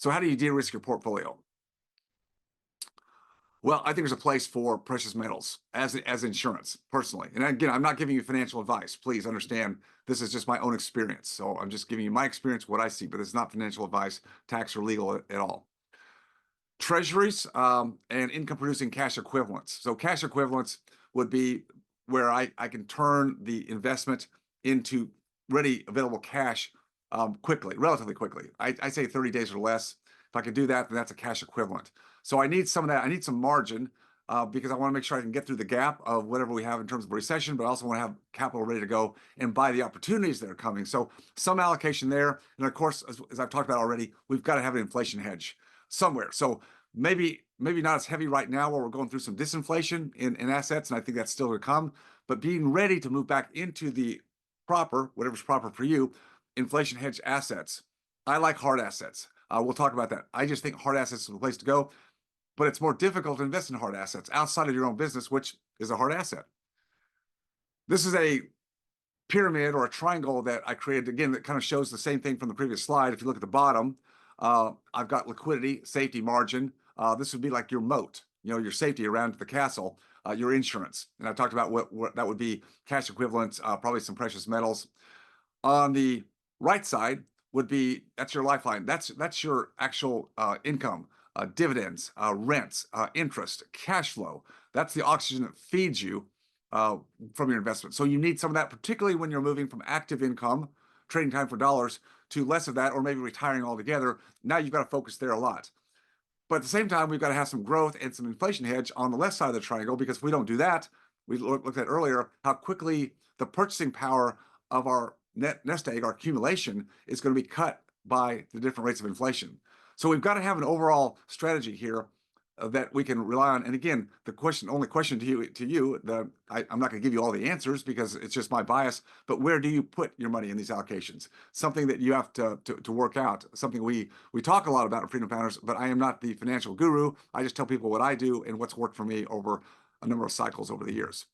So how do you de-risk your portfolio? Well, I think there's a place for precious metals as insurance, personally. And again, I'm not giving you financial advice. Please understand, this is just my own experience. So I'm just giving you my experience, what I see, but it's not financial advice, tax or legal at all. Treasuries and income-producing cash equivalents. So cash equivalents would be where I can turn the investment into ready available cash quickly, relatively quickly. I say 30 days or less. If I can do that, then that's a cash equivalent. So I need some of that. I need some margin because I want to make sure I can get through the gap of whatever we have in terms of a recession, but I also want to have capital ready to go and buy the opportunities that are coming. So some allocation there. And of course, as I've talked about already, we've got to have an inflation hedge somewhere. So maybe not as heavy right now where we're going through some disinflation in assets, and I think that's still to come, but being ready to move back into the proper, whatever's proper for you, inflation hedge assets. I like hard assets. We'll talk about that. I just think hard assets is the place to go, but it's more difficult to invest in hard assets outside of your own business, which is a hard asset. This is a pyramid or a triangle that I created, again, that kind of shows the same thing from the previous slide. If you look at the bottom, I've got liquidity, safety, margin. This would be like your moat, your safety around the castle, your insurance. And I talked about what that would be: cash equivalents, probably some precious metals. On the right side would be, that's your lifeline. That's your actual income, dividends, rents, interest, cash flow. That's the oxygen that feeds you from your investment. So you need some of that, particularly when you're moving from active income, trading time for dollars, to less of that, or maybe retiring altogether. Now you've got to focus there a lot. But at the same time, we've got to have some growth and some inflation hedge on the left side of the triangle, because if we don't do that, we looked at earlier how quickly the purchasing power of our nest egg, our accumulation, is going to be cut by the different rates of inflation. So we've got to have an overall strategy here that we can rely on. And again, only question to you, I'm not going to give you all the answers because it's just my bias, but where do you put your money in these allocations? Something that you have to work out, something we talk a lot about at Freedom Founders, but I am not the financial guru. I just tell people what I do and what's worked for me over a number of cycles over the years.